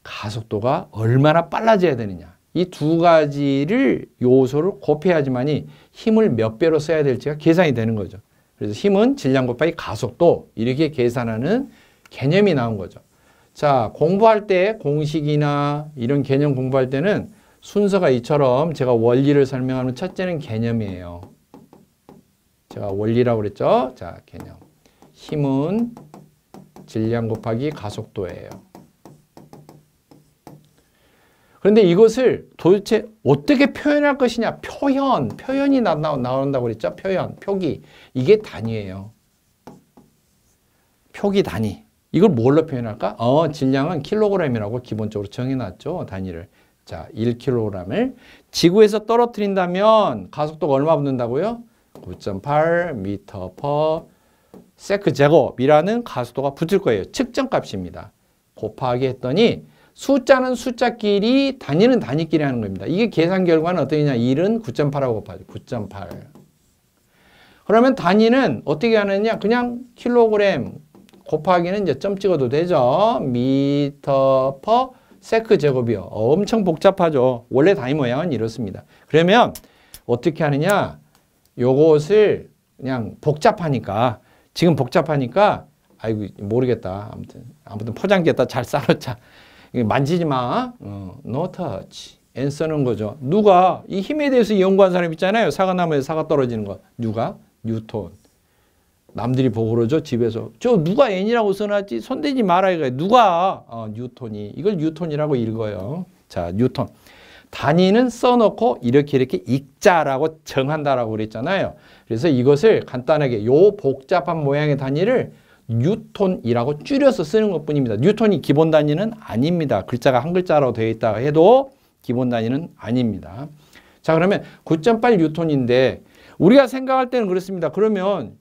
가속도가 얼마나 빨라져야 되느냐, 이 두 가지를 요소를 곱해야지만이 힘을 몇 배로 써야 될지가 계산이 되는 거죠. 그래서 힘은 질량 곱하기 가속도 이렇게 계산하는 개념이 나온 거죠. 자, 공부할 때 공식이나 이런 개념 공부할 때는 순서가 이처럼 제가 원리를 설명하는 첫째는 개념이에요. 제가 원리라고 그랬죠? 자, 개념. 힘은 질량 곱하기 가속도예요. 그런데 이것을 도대체 어떻게 표현할 것이냐? 표현이 나온다고 그랬죠? 표기. 이게 단위예요. 표기 단위. 이걸 뭘로 표현할까? 질량은 킬로그램이라고 기본적으로 정해놨죠, 단위를. 자, 1kg을 지구에서 떨어뜨린다면 가속도가 얼마 붙는다고요? 9.8 m/s 제곱이라는 가속도가 붙을 거예요. 측정값입니다. 곱하기 했더니 숫자는 숫자끼리, 단위는 단위끼리 하는 겁니다. 이게 계산 결과는 어떠냐? 1은 9.8하고 곱하죠. 9.8. 그러면 단위는 어떻게 하느냐? 그냥 킬로그램 곱하기는 이제 점 찍어도 되죠. m/s 제곱이요. 엄청 복잡하죠. 원래 단위 모양은 이렇습니다. 그러면 어떻게 하느냐? 요것을 그냥 지금 복잡하니까 아이고 모르겠다. 아무튼 포장지에다 잘 싸놓자. 만지지 마. No touch. 안 쓰는 거죠. 누가? 이 힘에 대해서 연구한 사람 있잖아요. 사과나무에서 사과 떨어지는 거. 누가? 뉴턴. 남들이 보고 그러죠. 집에서. 저 누가 N이라고 써놨지? 손대지 말아. 이거 누가? 뉴턴이. 이걸 뉴턴이라고 읽어요. 자, 뉴턴. 단위는 써놓고 이렇게 익자라고 정한다라고 그랬잖아요. 그래서 이것을 간단하게 요 복잡한 모양의 단위를 뉴턴이라고 줄여서 쓰는 것뿐입니다. 뉴턴이 기본 단위는 아닙니다. 글자가 한 글자로 되어 있다 해도 기본 단위는 아닙니다. 자, 그러면 9.8 뉴턴인데 우리가 생각할 때는 그렇습니다. 그러면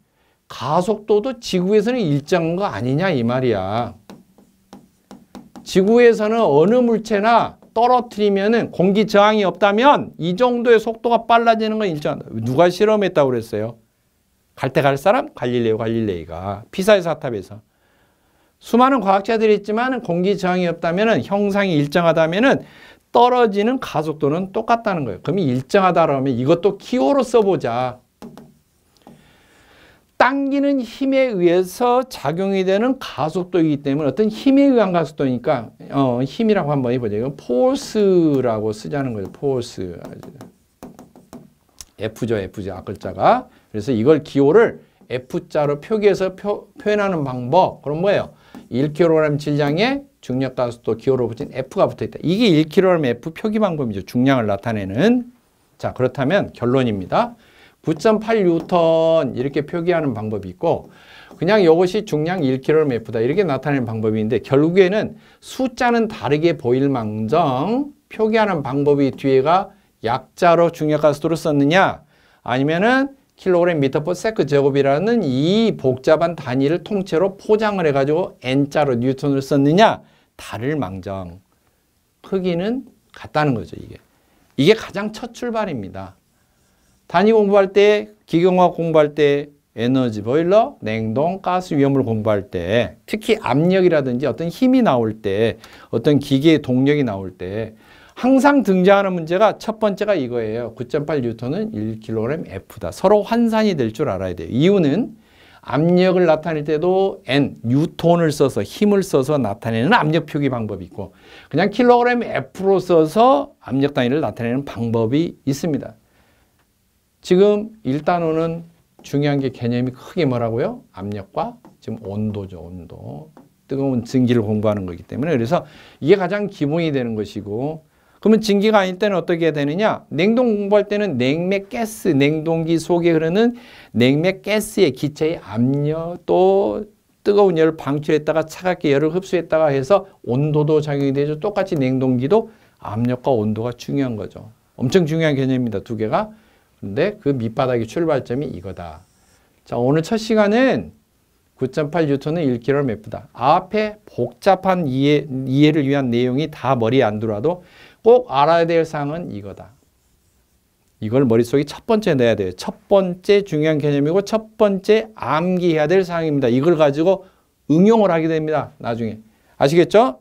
가속도도 지구에서는 일정한 거 아니냐 이 말이야. 지구에서는 어느 물체나 떨어뜨리면은 공기 저항이 없다면 이 정도의 속도가 빨라지는 건 일정하다. 누가 실험했다고 그랬어요? 갈 때 갈 사람? 갈릴레이가 피사의 사탑에서. 수많은 과학자들이 있지만 공기 저항이 없다면 형상이 일정하다면 떨어지는 가속도는 똑같다는 거예요. 그럼 일정하다라면 이것도 기호로 써보자. 당기는 힘에 의해서 작용이 되는 가속도이기 때문에 어떤 힘에 의한 가속도니까 힘이라고 한번 해보자. 이건 포스라고 쓰자는 거예요. 포스. F죠. 앞글자가. 그래서 이걸 기호를 F자로 표기해서 표현하는 방법. 그럼 뭐예요? 1kg 질량에 중력 가속도 기호로 붙인 F가 붙어있다. 이게 1kg F 표기 방법이죠. 중량을 나타내는. 자, 그렇다면 결론입니다. 9.8 뉴턴 이렇게 표기하는 방법이 있고 그냥 이것이 중량 1kg F다 이렇게 나타내는 방법인데 결국에는 숫자는 다르게 보일 망정 표기하는 방법이 뒤에가 약자로 중력 가속도를 썼느냐 아니면은 킬로그램 미터/s 제곱이라는 이 복잡한 단위를 통째로 포장을 해가지고 N자로 뉴턴을 썼느냐 다를 망정 크기는 같다는 거죠. 이게 가장 첫 출발입니다. 단위 공부할 때, 기계공학 공부할 때, 에너지 보일러, 냉동, 가스 위험을 공부할 때, 특히 압력이라든지 어떤 힘이 나올 때, 어떤 기계의 동력이 나올 때 항상 등장하는 문제가 첫 번째가 이거예요. 9.8 뉴턴은 1kg F다. 서로 환산이 될 줄 알아야 돼요. 이유는 압력을 나타낼 때도 N, 뉴턴을 써서 힘을 써서 나타내는 압력 표기 방법이 있고 그냥 킬로그램 F로 써서 압력 단위를 나타내는 방법이 있습니다. 지금 1단원은 중요한 게 개념이 크게 뭐라고요? 압력과 지금 온도죠. 온도. 뜨거운 증기를 공부하는 거기 때문에 그래서 이게 가장 기본이 되는 것이고 그러면 증기가 아닐 때는 어떻게 해야 되느냐? 냉동 공부할 때는 냉매 가스, 냉동기 속에 흐르는 냉매 가스의 기체의 압력 또 뜨거운 열을 방출했다가 차갑게 열을 흡수했다가 해서 온도도 작용이 되죠. 똑같이 냉동기도 압력과 온도가 중요한 거죠. 엄청 중요한 개념입니다. 두 개가. 근데 그 밑바닥의 출발점이 이거다. 자, 오늘 첫 시간은 9.8 뉴턴은 1kg F다. 앞에 복잡한 이해를 위한 내용이 다 머리에 안 들어와도 꼭 알아야 될 사항은 이거다. 이걸 머릿속에 첫 번째 내야 돼요. 첫 번째 중요한 개념이고 첫 번째 암기해야 될 사항입니다. 이걸 가지고 응용을 하게 됩니다. 나중에. 아시겠죠?